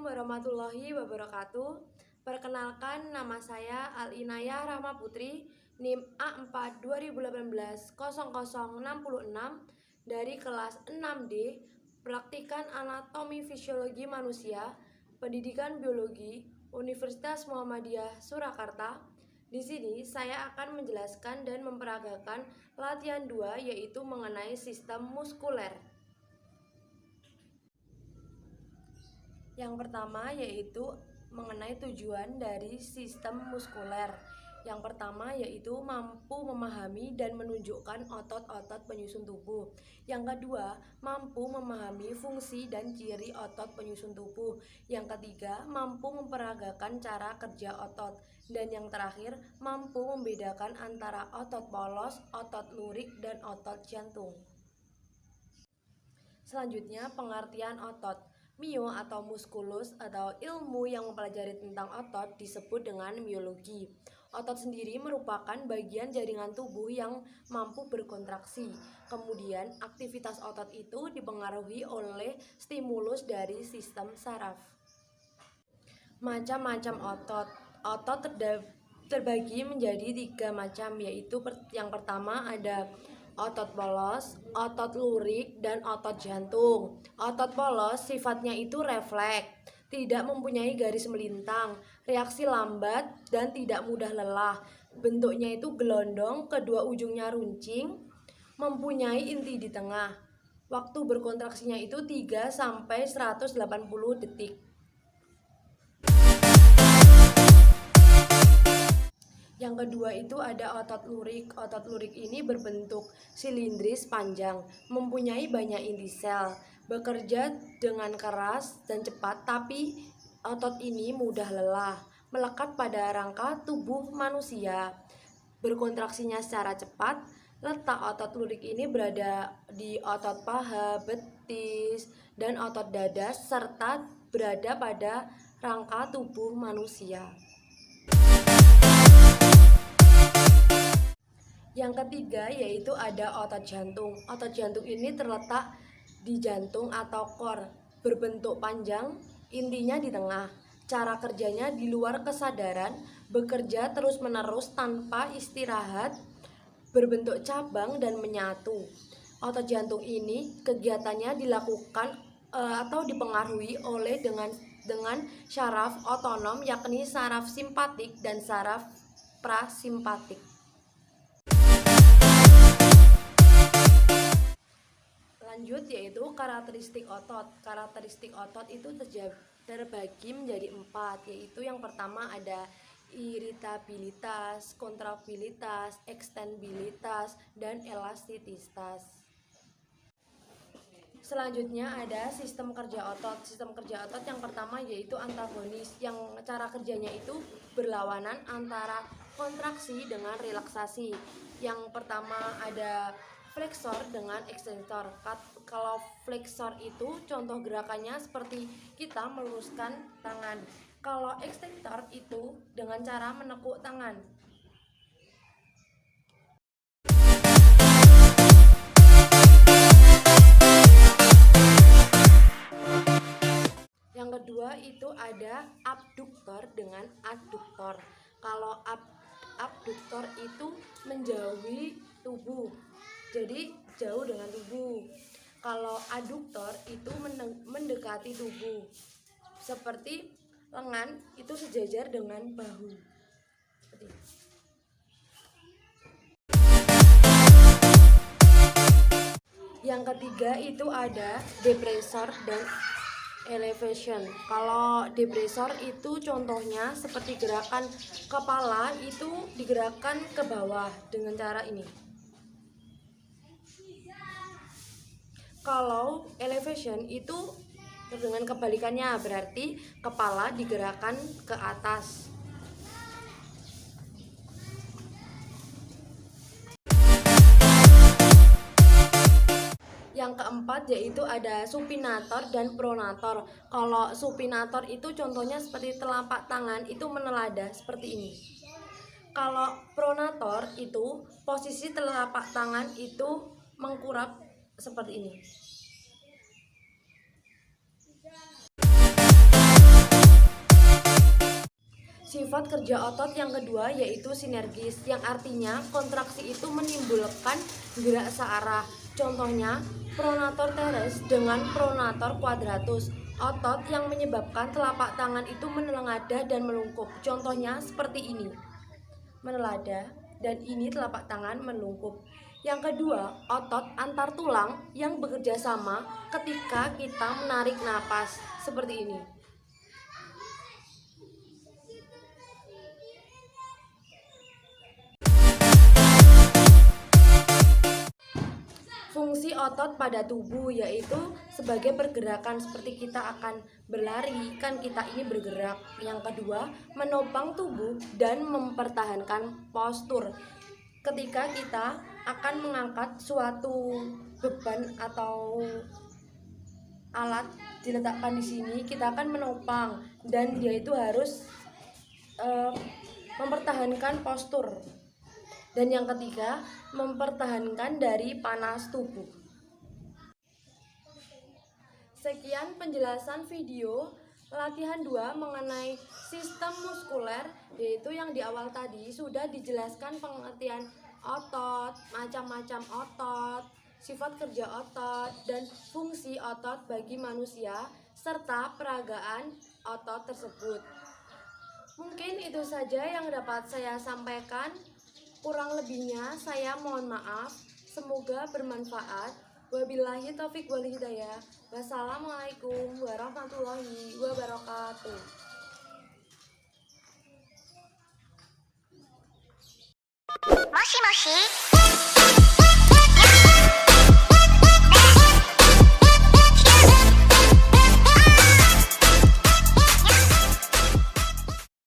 warahmatullahi wabarakatuh. Perkenalkan, nama saya Al-Inayah Rahma Putri, NIM A4 2018 0066 dari kelas 6D, Praktikan Anatomi Fisiologi Manusia, Pendidikan Biologi, Universitas Muhammadiyah Surakarta. Di sini saya akan menjelaskan dan memperagakan latihan 2, yaitu mengenai sistem muskuler. Yang pertama yaitu mengenai tujuan dari sistem muskuler. Yang pertama yaitu mampu memahami dan menunjukkan otot-otot penyusun tubuh. Yang kedua, mampu memahami fungsi dan ciri otot penyusun tubuh. Yang ketiga, mampu memperagakan cara kerja otot. Dan yang terakhir, mampu membedakan antara otot polos, otot lurik, dan otot jantung. Selanjutnya, pengertian otot. Mio atau muskulus atau ilmu yang mempelajari tentang otot disebut dengan miologi. Otot sendiri merupakan bagian jaringan tubuh yang mampu berkontraksi. Kemudian aktivitas otot itu dipengaruhi oleh stimulus dari sistem saraf. Macam-macam otot. Otot terbagi menjadi 3 macam, yaitu yang pertama ada otot polos, otot lurik, dan otot jantung. Otot polos sifatnya itu refleks, tidak mempunyai garis melintang, reaksi lambat, dan tidak mudah lelah. Bentuknya itu gelondong, kedua ujungnya runcing, mempunyai inti di tengah. Waktu berkontraksinya itu 3-180 detik. Yang kedua itu ada otot lurik. Otot lurik ini berbentuk silindris panjang, mempunyai banyak inti sel, bekerja dengan keras dan cepat, tapi otot ini mudah lelah, melekat pada rangka tubuh manusia. Berkontraksinya secara cepat. Letak otot lurik ini berada di otot paha, betis, dan otot dada, serta berada pada rangka tubuh manusia. Yang ketiga yaitu ada otot jantung. Otot jantung ini terletak di jantung atau core, berbentuk panjang, intinya di tengah. Cara kerjanya di luar kesadaran, bekerja terus-menerus tanpa istirahat, berbentuk cabang dan menyatu. Otot jantung ini kegiatannya dilakukan atau dipengaruhi oleh dengan syaraf otonom, yakni saraf simpatik dan saraf prasimpatik. Lanjut yaitu karakteristik otot. Karakteristik otot itu terbagi menjadi 4, yaitu yang pertama ada iritabilitas, kontraktilitas, ekstensibilitas, dan elastisitas. Selanjutnya ada sistem kerja otot. Sistem kerja otot yang pertama yaitu antagonis, yang cara kerjanya itu berlawanan antara kontraksi dengan relaksasi. Yang pertama ada flexor dengan ekstensor. Kalau flexor itu contoh gerakannya seperti kita meluruskan tangan. Kalau ekstensor itu dengan cara menekuk tangan. Yang kedua itu ada abduktor dengan adduktor. Kalau abduktor itu menjauhi tubuh, jadi jauh dengan tubuh. Kalau aduktor itu mendekati tubuh, seperti lengan itu sejajar dengan bahu. Yang ketiga itu ada depressor dan elevation. Kalau depressor itu contohnya seperti gerakan kepala itu digerakkan ke bawah dengan cara ini. Kalau elevation itu dengan kebalikannya, berarti kepala digerakkan ke atas. Yang keempat yaitu ada supinator dan pronator. Kalau supinator itu contohnya seperti telapak tangan itu meneladah seperti ini. Kalau pronator itu posisi telapak tangan itu mengkurap seperti ini. Sifat kerja otot yang kedua yaitu sinergis, yang artinya kontraksi itu menimbulkan gerak searah. Contohnya, pronator teres dengan pronator quadratus. Otot yang menyebabkan telapak tangan itu menengadah dan melungkup. Contohnya seperti ini. Meneladah dan ini telapak tangan melungkup. Yang kedua, otot antar tulang yang bekerja sama ketika kita menarik napas. Seperti ini. Fungsi otot pada tubuh yaitu sebagai pergerakan, seperti kita akan berlari, kan kita ini bergerak. Yang kedua, menopang tubuh dan mempertahankan postur. Ketika kita akan mengangkat suatu beban atau alat diletakkan di sini, kita akan menopang dan dia itu harus mempertahankan postur. Dan yang ketiga, mempertahankan dari panas tubuh. Sekian penjelasan video latihan 2 mengenai sistem muskuler, yaitu yang di awal tadi sudah dijelaskan pengertian otot, macam-macam otot, sifat kerja otot, dan fungsi otot bagi manusia, serta peragaan otot tersebut. Mungkin itu saja yang dapat saya sampaikan. Kurang lebihnya saya mohon maaf. Semoga bermanfaat. Wabillahi taufik wal hidayah. Wassalamualaikum warahmatullahi wabarakatuh. Moshi moshi.